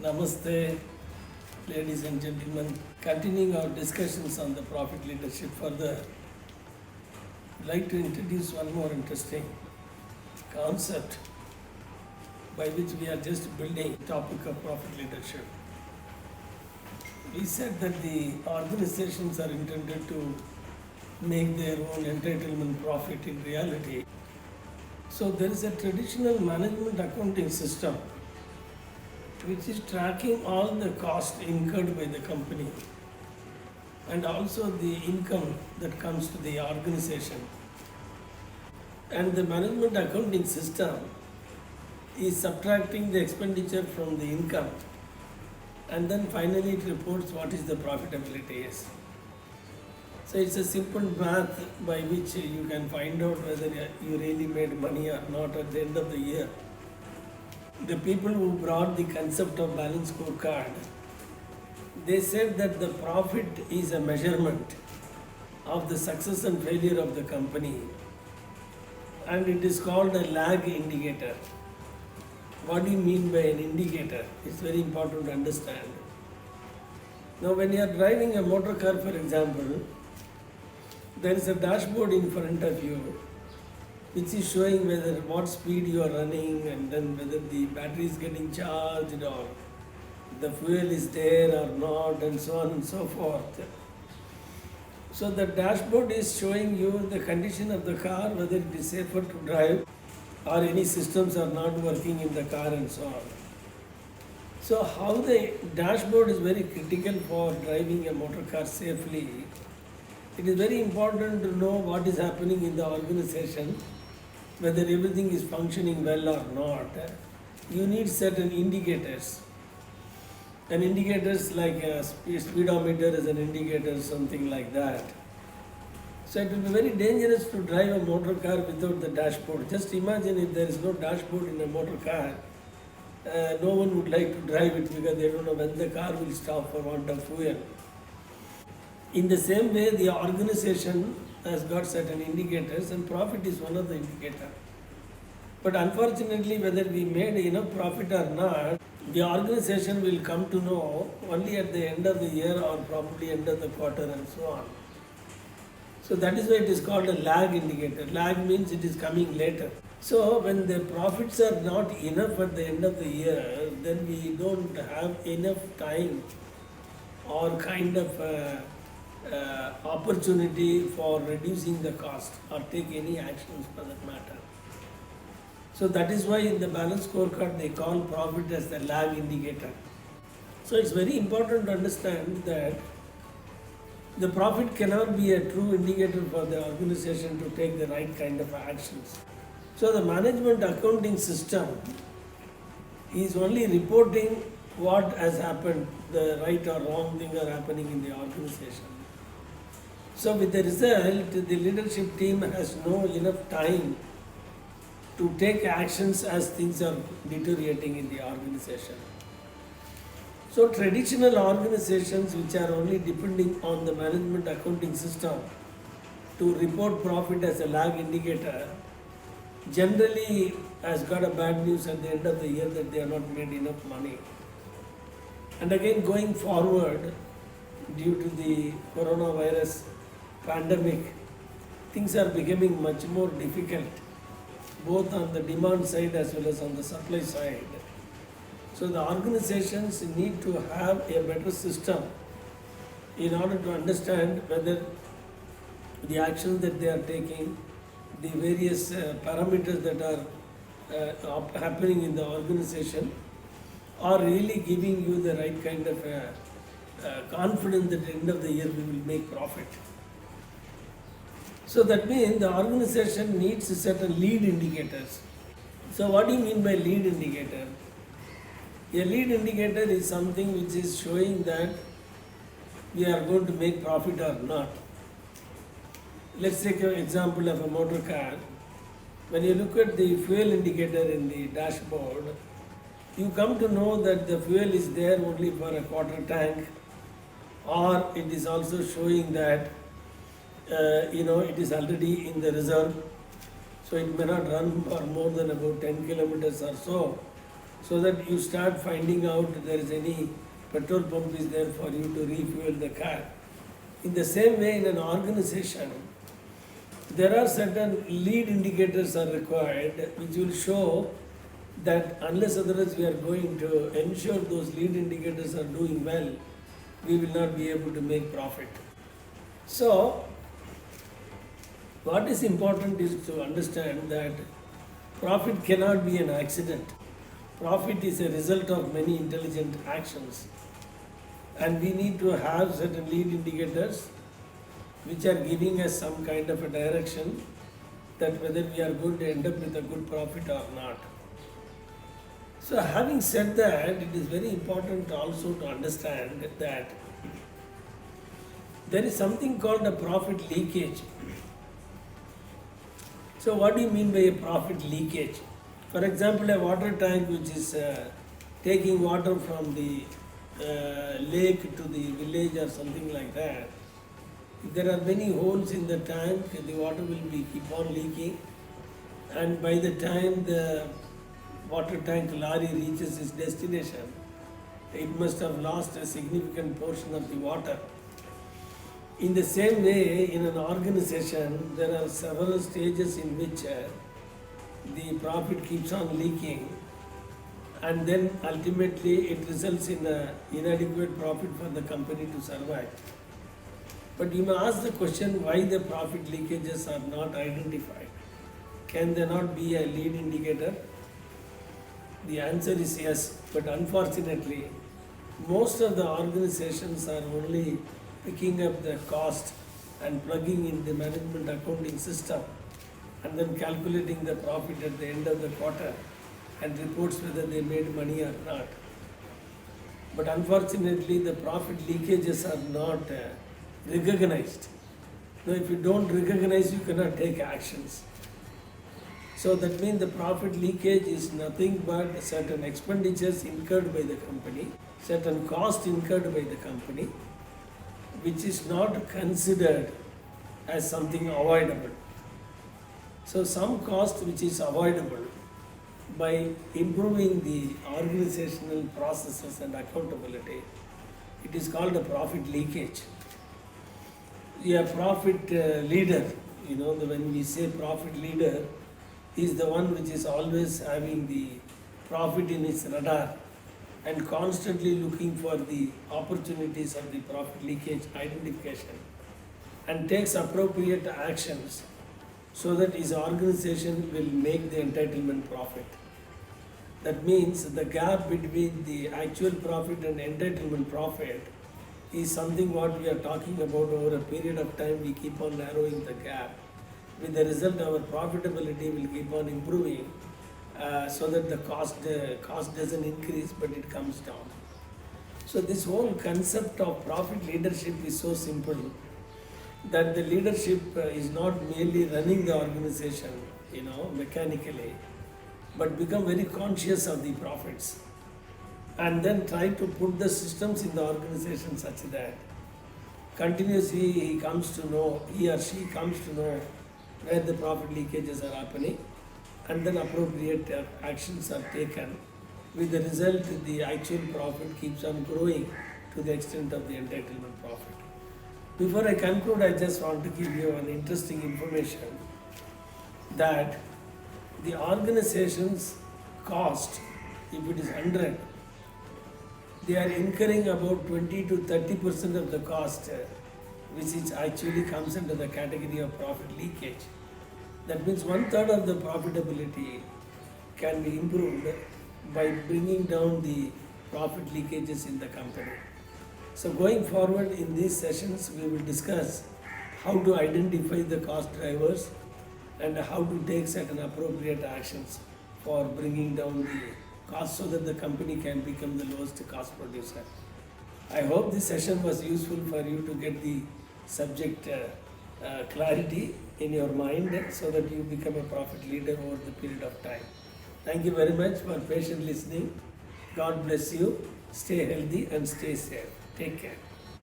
Namaste, ladies and gentlemen. Continuing our discussions on the profit leadership further, I'd like to introduce one more interesting concept by which we are just building the topic of profit leadership. We said that the organizations are intended to make their own entitlement profit in reality. So there is a traditional management accounting system which is tracking all the cost incurred by the company and also the income that comes to the organization. And the management accounting system is subtracting the expenditure from the income, and then finally it reports what is the profitability is. So it's a simple math by which you can find out whether you really made money or not at the end of the year. The people who brought the concept of balance scorecard, they said that the profit is a measurement of the success and failure of the company, and it is called a lag indicator. What do you mean by an indicator? It's very important to understand. Now when you are driving a motor car, for example, there is a dashboard in front of you which is showing whether what speed you are running, and then whether the battery is getting charged or the fuel is there or not, and so on and so forth. So the dashboard is showing you the condition of the car, whether it is safer to drive or any systems are not working in the car and so on. So how the dashboard is very critical for driving a motor car safely. It is very important to know what is happening in the organization, whether everything is functioning well or not. You need certain indicators. An indicator is like a speedometer is an indicator, something like that. So it will be very dangerous to drive a motor car without the dashboard. Just imagine if there is no dashboard in a motor car, no one would like to drive it because they don't know when the car will stop for want of fuel. In the same way, the organization has got certain indicators, and profit is one of the indicators. But unfortunately, whether we made enough profit or not, the organization will come to know only at the end of the year or probably end of the quarter and so on. So that is why it is called a lag indicator. Lag means it is coming later. So when the profits are not enough at the end of the year, then we don't have enough time or kind of opportunity for reducing the cost or take any actions for that matter. So that is why in the balance scorecard they call profit as the lag indicator. So it's very important to understand that the profit cannot be a true indicator for the organization to take the right kind of actions. So the management accounting system is only reporting what has happened, the right or wrong thing are happening in the organization. So with the result, the leadership team has no enough time to take actions as things are deteriorating in the organization. So traditional organizations which are only depending on the management accounting system to report profit as a lag indicator generally has got a bad news at the end of the year that they have not made enough money. And again, going forward, due to the coronavirus pandemic, things are becoming much more difficult, both on the demand side as well as on the supply side. So the organizations need to have a better system in order to understand whether the actions that they are taking, the various parameters that are happening in the organization are really giving you the right kind of confidence that at the end of the year we will make profit. So that means the organization needs certain lead indicators. So what do you mean by lead indicator? A lead indicator is something which is showing that we are going to make profit or not. Let's take an example of a motor car. When you look at the fuel indicator in the dashboard, you come to know that the fuel is there only for a quarter tank, or it is also showing that it is already in the reserve, so it may not run for more than about 10 kilometers or so. so that you start finding out there is any petrol pump is there for you to refuel the car. In the same way, in an organization, there are certain lead indicators are required which will show that unless otherwise we are going to ensure those lead indicators are doing well, we will not be able to make profit. So, what is important is to understand that profit cannot be an accident. Profit is a result of many intelligent actions. And we need to have certain lead indicators which are giving us some kind of a direction that whether we are going to end up with a good profit or not. So having said that, it is very important also to understand that there is something called a profit leakage. So what do you mean by a profit leakage? For example, a water tank which is taking water from the lake to the village or something like that. If there are many holes in the tank, the water will keep on leaking, and by the time the water tank lorry reaches its destination, it must have lost a significant portion of the water. In the same way, in an organization, there are several stages in which the profit keeps on leaking, and then ultimately it results in an inadequate profit for the company to survive. But you may ask the question why the profit leakages are not identified. Can there not be a lead indicator? The answer is yes, but unfortunately, most of the organizations are only picking up the cost and plugging in the management accounting system and then calculating the profit at the end of the quarter and reports whether they made money or not. But unfortunately, the profit leakages are not recognized. Now, if you don't recognize, you cannot take actions. So that means the profit leakage is nothing but certain expenditures incurred by the company, certain cost incurred by the company, which is not considered as something avoidable. So some cost which is avoidable by improving the organizational processes and accountability, it is called a profit leakage. A profit leader, when we say profit leader, is the one which is always having the profit in its radar and constantly looking for the opportunities of the profit leakage identification and takes appropriate actions so that his organization will make the entitlement profit. That means the gap between the actual profit and entitlement profit is something what we are talking about. Over a period of time we keep on narrowing the gap. With the result, our profitability will keep on improving so that the cost doesn't increase but it comes down. So this whole concept of profit leadership is so simple that the leadership is not merely running the organization, mechanically, but become very conscious of the profits and then try to put the systems in the organization such that continuously he or she comes to know where the profit leakages are happening and then appropriate actions are taken. With the result, the actual profit keeps on growing to the extent of the entitlement profit. Before I conclude, I just want to give you an interesting information that the organization's cost, if it is 100, they are incurring about 20 to 30% of the cost, which is actually comes under the category of profit leakage. That means 1/3 of the profitability can be improved by bringing down the profit leakages in the company. So going forward in these sessions, we will discuss how to identify the cost drivers and how to take certain appropriate actions for bringing down the cost so that the company can become the lowest cost producer. I hope this session was useful for you to get the subject clarity in your mind so that you become a profit leader over the period of time. Thank you very much for patient listening. God bless you. Stay healthy and stay safe. Take care.